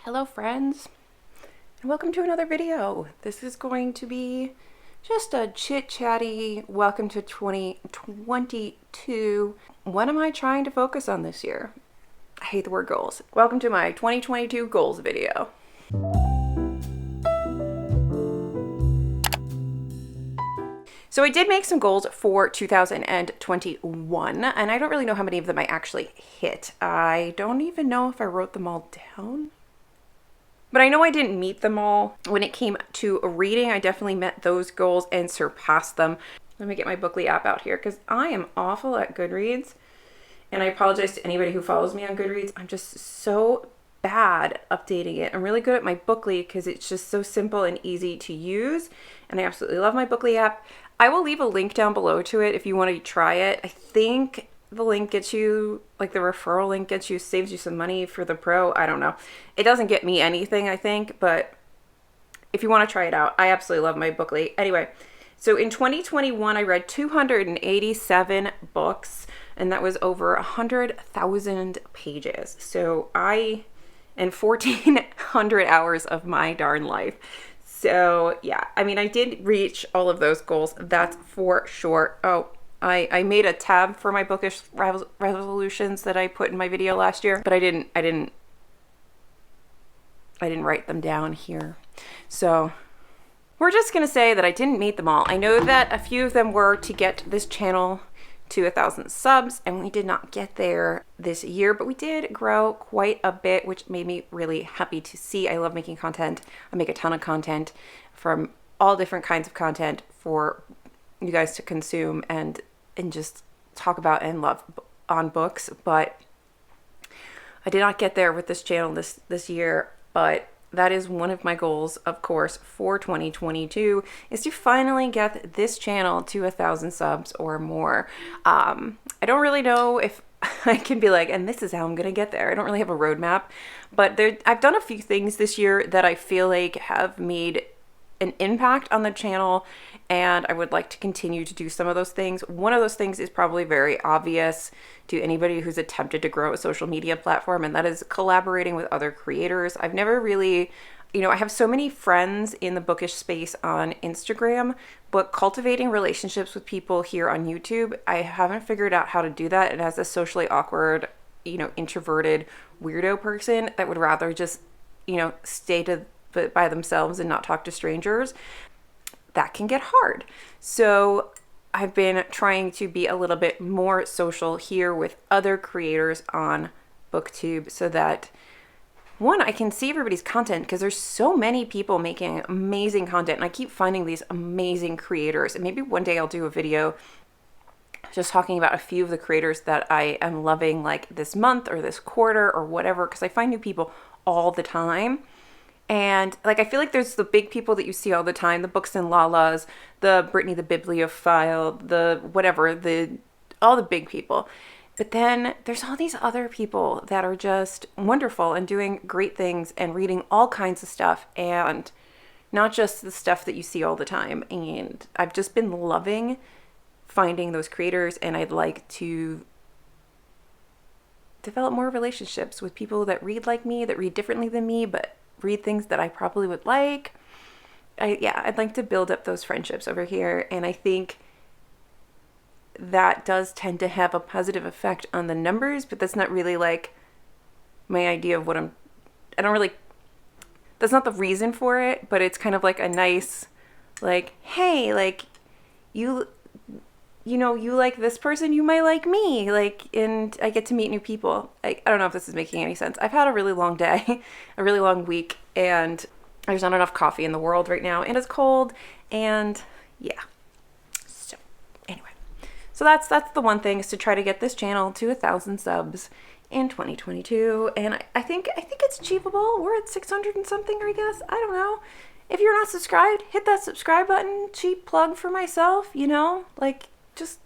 Hello friends, and welcome to another video. This is going to be just a chit-chatty welcome to 2022. What am I trying to focus on this year? I hate the word goals. Welcome to my 2022 goals video. So I did make some goals for 2021, and I don't really know how many of them I actually hit. I don't even know if I wrote them all down. But I know I didn't meet them all. When it came to reading, I definitely met those goals and surpassed them. Let me get my Bookly app out here because I am awful at Goodreads. And I apologize to anybody who follows me on Goodreads. I'm just so bad updating it. I'm really good at my Bookly because it's just so simple and easy to use. And I absolutely love my Bookly app. I will leave a link down below to it if you want to try it. I think the link gets you, like the referral link gets you, saves you some money for the pro. I don't know. It doesn't get me anything, I think, but if you want to try it out, I absolutely love my Bookly. Anyway, so in 2021, I read 287 books, and that was over 100,000 pages. So and 1,400 hours of my darn life. So yeah, I mean, I did reach all of those goals. That's for sure. Oh, I made a tab for my bookish resolutions that I put in my video last year, but I didn't write them down here. So we're just gonna say that I didn't meet them all. I know that a few of them were to get this channel to 1,000 subs, and we did not get there this year, but we did grow quite a bit, which made me really happy to see. I love making content. I make a ton of content from all different kinds of content for you guys to consume and just talk about and love on books. But I did not get there with this channel this year, but that is one of my goals, of course, for 2022 is to finally get this channel to 1,000 subs or more. I don't really know if I can be like, and this is how I'm gonna get there. I don't really have a roadmap, but I've done a few things this year that I feel like have made an impact on the channel, and I would like to continue to do some of those things. One of those things is probably very obvious to anybody who's attempted to grow a social media platform, and that is collaborating with other creators. I've never really, I have so many friends in the bookish space on Instagram, but cultivating relationships with people here on YouTube, I haven't figured out how to do that. And as a socially awkward, introverted weirdo person that would rather just, stay by themselves and not talk to strangers, that can get hard. So I've been trying to be a little bit more social here with other creators on Booktube so that, one, I can see everybody's content because there's so many people making amazing content, and I keep finding these amazing creators. And maybe one day I'll do a video just talking about a few of the creators that I am loving, like this month or this quarter or whatever, because I find new people all the time. And like, I feel like there's the big people that you see all the time, the Books and Lalas, the Brittany the Bibliophile, the whatever, all the big people. But then there's all these other people that are just wonderful and doing great things and reading all kinds of stuff, and not just the stuff that you see all the time. And I've just been loving finding those creators, and I'd like to develop more relationships with people that read like me, that read differently than me, but read things that I probably would like. I'd like to build up those friendships over here, and I think that does tend to have a positive effect on the numbers, but that's not really like my idea of what that's not the reason for it, but it's kind of like a nice, like, hey, like, you like this person, you might like me, like, and I get to meet new people. I don't know if this is making any sense. I've had a really long day, a really long week, and there's not enough coffee in the world right now, and it's cold, and yeah. So anyway, so that's the one thing, is to try to get this channel to 1,000 subs in 2022, and I think it's achievable. We're at 600 and something, I guess. I don't know. If you're not subscribed, hit that subscribe button. Cheap plug for myself, like, just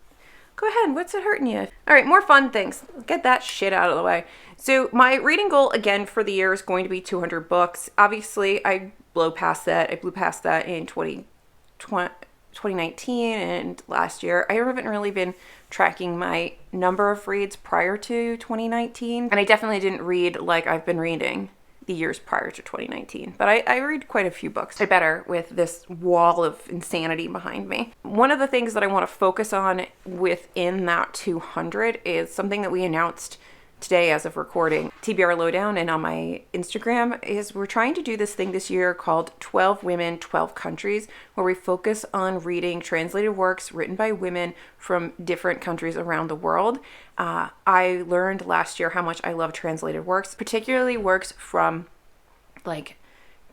go ahead. What's it hurting you? All right, more fun things. Get that shit out of the way. So my reading goal again for the year is going to be 200 books. Obviously, I blew past that in 2019 and last year. I haven't really been tracking my number of reads prior to 2019, and I definitely didn't read like I've been reading the years prior to 2019. But I read quite a few books. I better with this wall of insanity behind me. One of the things that I want to focus on within that 200 is something that we announced today as of recording, TBR Lowdown, and on my Instagram, is we're trying to do this thing this year called 12 Women, 12 Countries, where we focus on reading translated works written by women from different countries around the world. I learned last year how much I love translated works, particularly works from like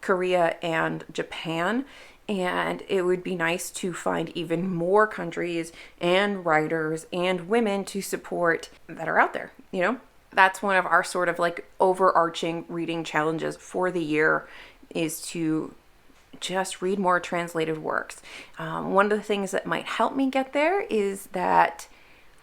Korea and Japan. And it would be nice to find even more countries and writers and women to support that are out there, you know? That's one of our sort of like overarching reading challenges for the year, is to just read more translated works. One of the things that might help me get there is that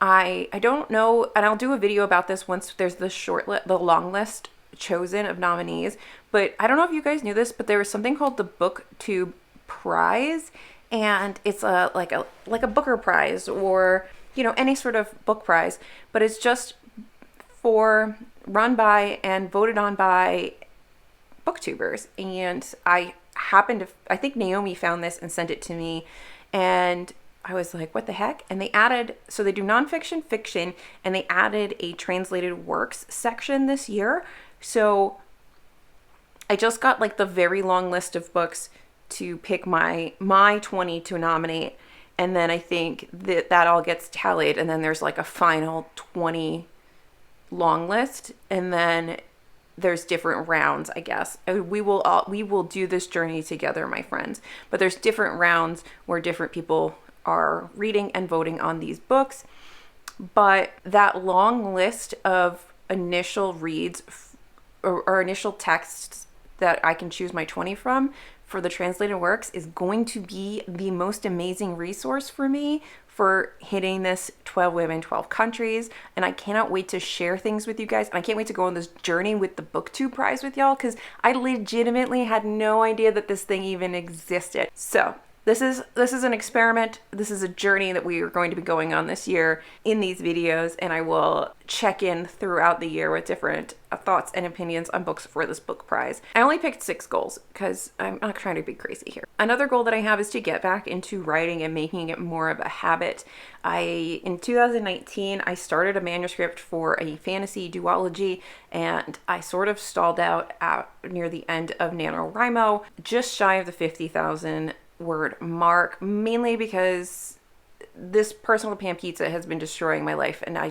I don't know, and I'll do a video about this once there's the long list chosen of nominees, but I don't know if you guys knew this, but there was something called the Booktube Prize, and it's like a Booker Prize, or, you know, any sort of book prize, but it's just run by and voted on by booktubers. And I think Naomi found this and sent it to me, and I was like, what the heck? And they do nonfiction, fiction, and they added a translated works section this year. So I just got like the very long list of books to pick my 20 to nominate, and then I think that all gets tallied, and then there's like a final 20 long list, and then there's different rounds, I guess. We will do this journey together, my friends, but there's different rounds where different people are reading and voting on these books. But that long list of initial reads or initial texts that I can choose my 20 from for the translated works is going to be the most amazing resource for me for hitting this 12 women, 12 countries. And I cannot wait to share things with you guys. And I can't wait to go on this journey with the Booktube Prize with y'all, because I legitimately had no idea that this thing even existed. So this is an experiment. This is a journey that we are going to be going on this year in these videos, and I will check in throughout the year with different thoughts and opinions on books for this book prize. I only picked 6 goals because I'm not trying to be crazy here. Another goal that I have is to get back into writing and making it more of a habit. In 2019, I started a manuscript for a fantasy duology, and I sort of stalled out near the end of NaNoWriMo, just shy of the 50,000 word mark, mainly because this personal pan pizza has been destroying my life, and I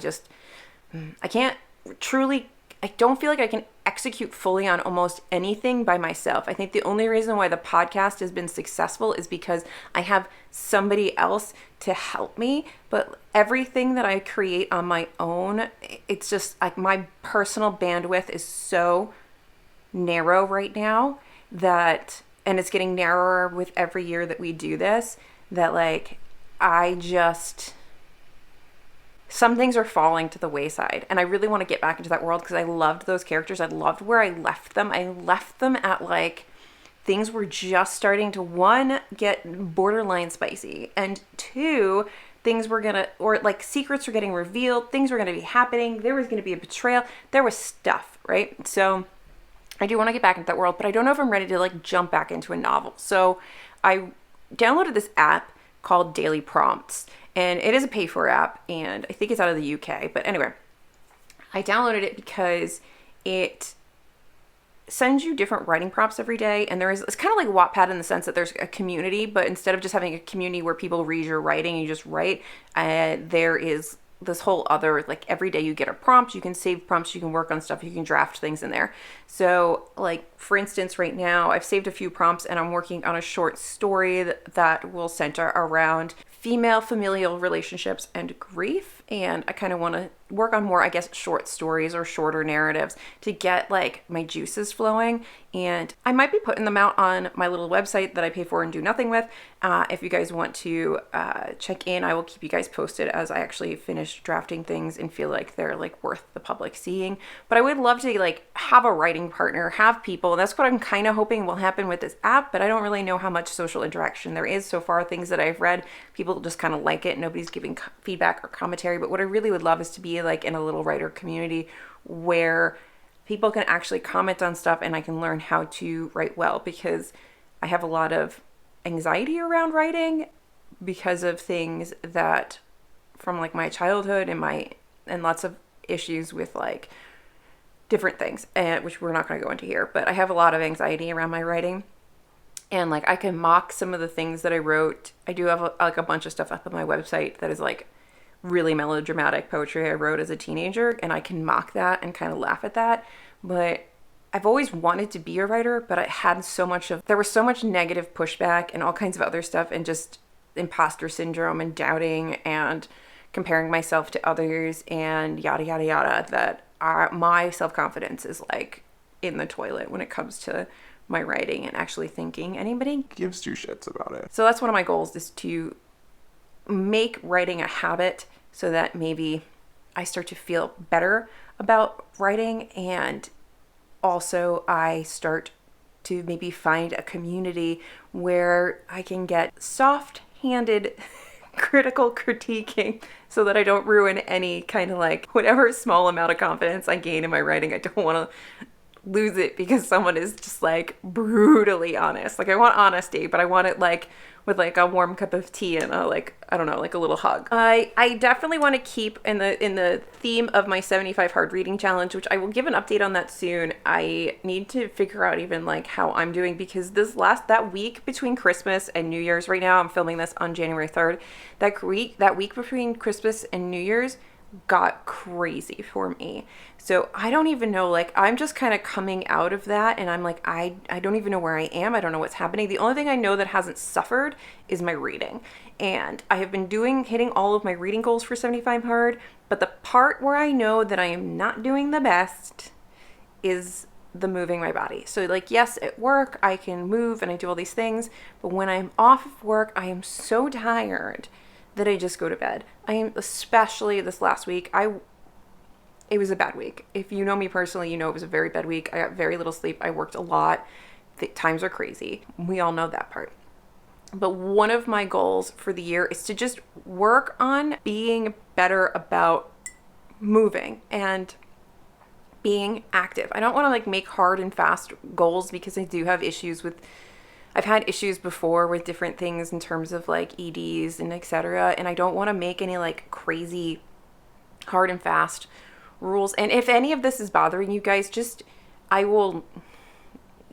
don't feel like I can execute fully on almost anything by myself. I think the only reason why the podcast has been successful is because I have somebody else to help me, but everything that I create on my own, it's just like my personal bandwidth is so narrow right now and it's getting narrower with every year that we do this, that like some things are falling to the wayside, and I really want to get back into that world because I loved those characters. I loved where I left them. I left them at like things were just starting to, 1, get borderline spicy, and 2, things were secrets were getting revealed, things were gonna be happening, there was gonna be a betrayal, there was stuff, right? So I do want to get back into that world, but I don't know if I'm ready to like jump back into a novel. So I downloaded this app called Daily Prompts, and it is a pay-for app, and I think it's out of the UK. But anyway, I downloaded it because it sends you different writing prompts every day, and it's kind of like Wattpad in the sense that there's a community, but instead of just having a community where people read your writing and you just write, there is this whole other, like, every day you get a prompt, you can save prompts, you can work on stuff, you can draft things in there. So like, for instance, right now I've saved a few prompts and I'm working on a short story that will center around female familial relationships and grief, and I kind of want to work on more, I guess, short stories or shorter narratives to get like my juices flowing. And I might be putting them out on my little website that I pay for and do nothing with. If you guys want to check in, I will keep you guys posted as I actually finish drafting things and feel like they're like worth the public seeing. But I would love to like have a writing partner, have people, and that's what I'm kind of hoping will happen with this app, but I don't really know how much social interaction there is so far. Things that I've read, people just kind of like it. Nobody's giving feedback or commentary, but what I really would love is to be like in a little writer community where people can actually comment on stuff and I can learn how to write well, because I have a lot of anxiety around writing because of things that from like my childhood and lots of issues with like different things, and which we're not going to go into here, but I have a lot of anxiety around my writing. And like I can mock some of the things that I wrote. I do have a bunch of stuff up on my website that is like really melodramatic poetry I wrote as a teenager, and I can mock that and kind of laugh at that. But I've always wanted to be a writer, but I had there was so much negative pushback and all kinds of other stuff, and just imposter syndrome and doubting and comparing myself to others and yada, yada, yada, that my self-confidence is like in the toilet when it comes to my writing and actually thinking. Anybody gives two shits about it. So that's one of my goals, is to make writing a habit so that maybe I start to feel better about writing, and also I start to maybe find a community where I can get soft-handed critical critiquing so that I don't ruin any kind of like whatever small amount of confidence I gain in my writing. I don't want to lose it because someone is just like brutally honest. Like I want honesty, but I want it like with like a warm cup of tea and a like, I don't know, like a little hug. I definitely want to keep in the theme of my 75 hard reading challenge, which I will give an update on that soon. I need to figure out even like how I'm doing, because that week between Christmas and New Year's, right now I'm filming this on January 3rd. That week between Christmas and New Year's got crazy for me. So I don't even know, like I'm just kind of coming out of that, and I'm like, I don't even know where I am. I don't know what's happening. The only thing I know that hasn't suffered is my reading. And I have been hitting all of my reading goals for 75 hard, but the part where I know that I am not doing the best is the moving my body. So like, yes, at work I can move and I do all these things, but when I'm off of work, I am so tired that I just go to bed. I am, especially this last week, it was a bad week. If you know me personally, you know it was a very bad week. I got very little sleep. I worked a lot. The times are crazy. We all know that part. But one of my goals for the year is to just work on being better about moving and being active. I don't want to like make hard and fast goals, because I do have issues with I've had issues before with different things in terms of like EDs and etc. And I don't want to make any like crazy hard and fast rules. And if any of this is bothering you guys,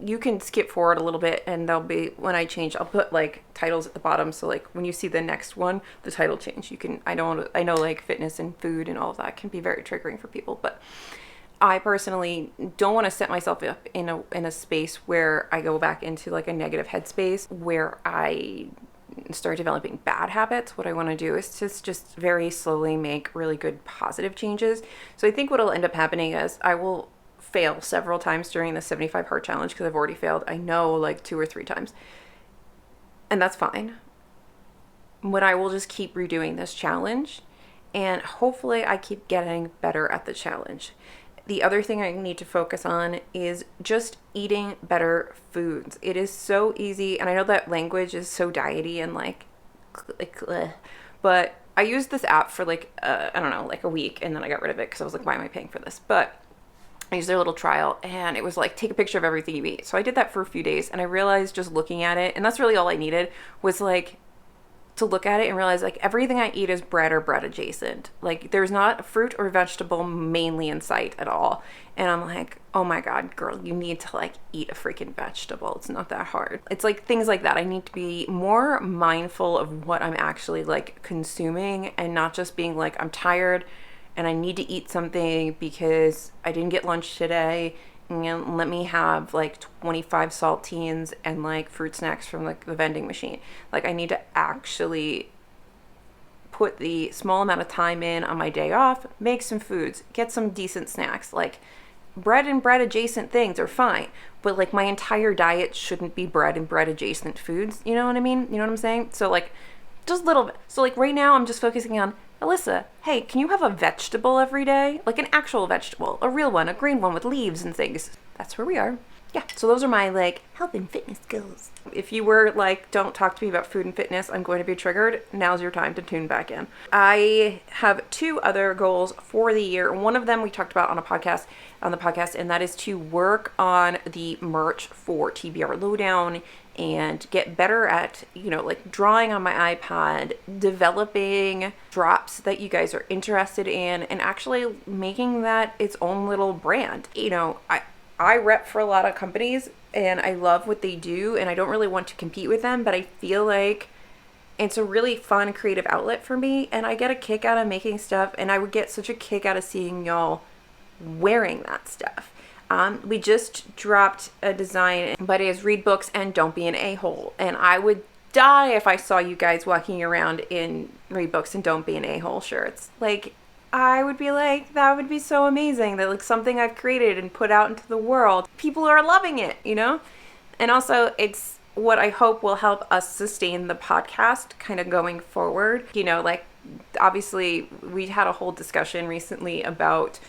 you can skip forward a little bit, and there'll be, when I change, I'll put like titles at the bottom. So like when you see the next one, the title change, I know like fitness and food and all of that can be very triggering for people, but I personally don't want to set myself up in a space where I go back into like a negative headspace where I start developing bad habits. What I want to do is just very slowly make really good positive changes. So I think what will end up happening is I will fail several times during the 75 hard challenge, because I've already failed, I know, like 2 or 3 times. And that's fine. But I will just keep redoing this challenge, and hopefully I keep getting better at the challenge. The other thing I need to focus on is just eating better foods. It is so easy, and I know that language is so diety and like but I used this app for like, I don't know, like a week, and then I got rid of it because I was like, why am I paying for this? But I used their little trial, and it was like, take a picture of everything you eat. So I did that for a few days, and I realized just looking at it, and that's really all I needed, was like to look at it and realize like everything I eat is bread or bread adjacent. Like there's not a fruit or vegetable mainly in sight at all. And I'm like, oh my God, girl, you need to like eat a freaking vegetable. It's not that hard. It's like things like that. I need to be more mindful of what I'm actually like consuming, and not just being like, I'm tired and I need to eat something because I didn't get lunch today, and let me have like 25 saltines and like fruit snacks from like the vending machine. Like I need to actually put the small amount of time in on my day off, make some foods, get some decent snacks. Like bread and bread adjacent things are fine, but like my entire diet shouldn't be bread and bread adjacent foods. You know what I mean? You know what I'm saying? So like just a little bit. So like right now I'm just focusing on Alyssa, hey, can you have a vegetable every day? Like an actual vegetable, a real one, a green one with leaves and things. That's where we are. Yeah, so those are my like health and fitness goals. If you were like, don't talk to me about food and fitness, I'm going to be triggered, now's your time to tune back in. I have 2 other goals for the year. One of them we talked about on the podcast, and that is to work on the merch for TBR Lowdown and get better at, like drawing on my iPad, developing drops that you guys are interested in, and actually making that its own little brand. I rep for a lot of companies and I love what they do and I don't really want to compete with them, but I feel like it's a really fun creative outlet for me and I get a kick out of making stuff, and I would get such a kick out of seeing y'all wearing that stuff. We just dropped a design, but it is read books and don't be an a-hole, and I would die if I saw you guys walking around in read books and don't be an a-hole shirts. Like, I would be like, that would be so amazing that like something I've created and put out into the world, people are loving it, And also it's what I hope will help us sustain the podcast kind of going forward. Like obviously we had a whole discussion recently about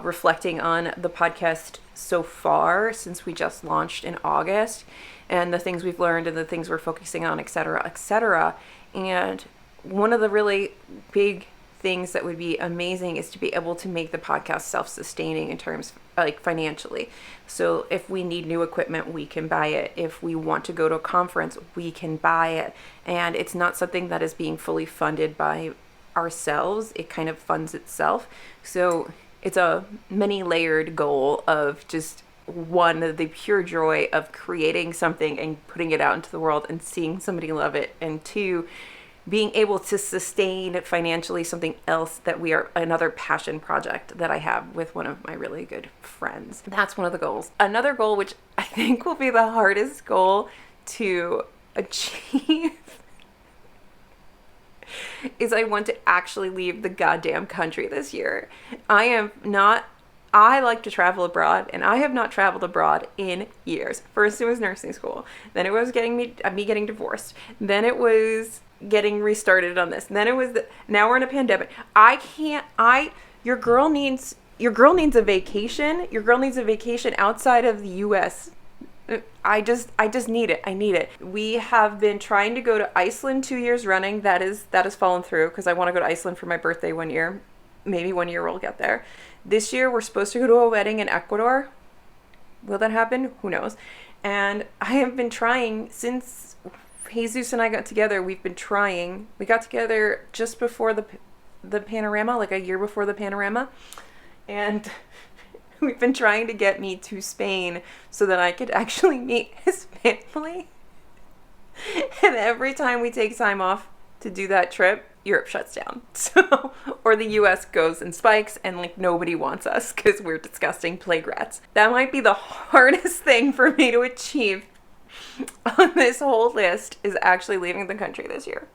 reflecting on the podcast so far since we just launched in August, and the things we've learned and the things we're focusing on, et cetera, et cetera. And one of the really big things that would be amazing is to be able to make the podcast self-sustaining in terms like financially. So if we need new equipment, we can buy it. If we want to go to a conference, we can buy it. And it's not something that is being fully funded by ourselves. It kind of funds itself. So it's a many layered goal of just one, the pure joy of creating something and putting it out into the world and seeing somebody love it. And 2, being able to sustain financially something else that another passion project that I have with one of my really good friends. That's one of the goals. Another goal, which I think will be the hardest goal to achieve, is I want to actually leave the goddamn country this year. I like to travel abroad, and I have not traveled abroad in years. First it was nursing school, then it was me getting divorced, then it was getting restarted on this, and then it was now we're in a pandemic. Your girl needs a vacation. Your girl needs a vacation outside of the US. I just need it. I need it. We have been trying to go to Iceland 2 years running. That has fallen through because I want to go to Iceland for my birthday one year. Maybe 1 year we'll get there. This year we're supposed to go to a wedding in Ecuador. Will that happen? Who knows? And I have been trying since Jesus and I got together. We've been trying. We got together just before the panorama, like a year before the panorama. And we've been trying to get me to Spain so that I could actually meet his family. And every time we take time off to do that trip, Europe shuts down. So, or the US goes and spikes and like nobody wants us because we're disgusting plague rats. That might be the hardest thing for me to achieve on this whole list, is actually leaving the country this year.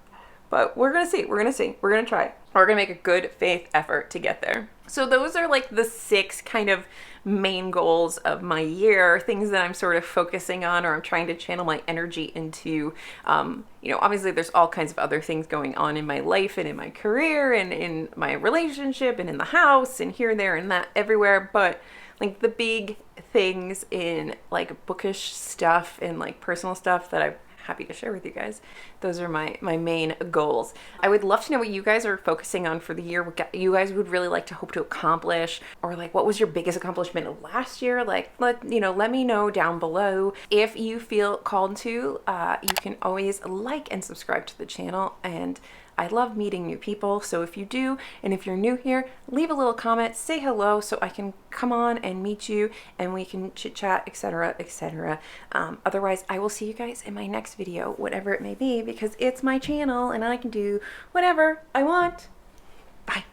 But we're going to see. We're going to try. We're going to make a good faith effort to get there. So those are like the 6 kind of main goals of my year, things that I'm sort of focusing on or I'm trying to channel my energy into. Obviously there's all kinds of other things going on in my life and in my career and in my relationship and in the house and here, there, and that everywhere. But like the big things in like bookish stuff and like personal stuff that I'm happy to share with you guys, those are my main goals. I would love to know what you guys are focusing on for the year, what you guys would really like to hope to accomplish, or like what was your biggest accomplishment of last year. Like let me know down below. If you feel called to, you can always like and subscribe to the channel, and I love meeting new people. So if you do, and if you're new here, leave a little comment, say hello so I can come on and meet you and we can chit chat, etc., etc. Otherwise, I will see you guys in my next video, whatever it may be, because it's my channel and I can do whatever I want. Bye.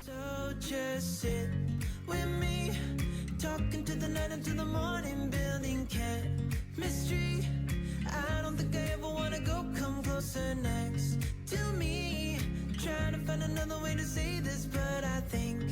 So just sit with me, talking to the night until the morning, building chemistry. I don't think I ever want to go come closer next to me, trying to find another way to say this, but I think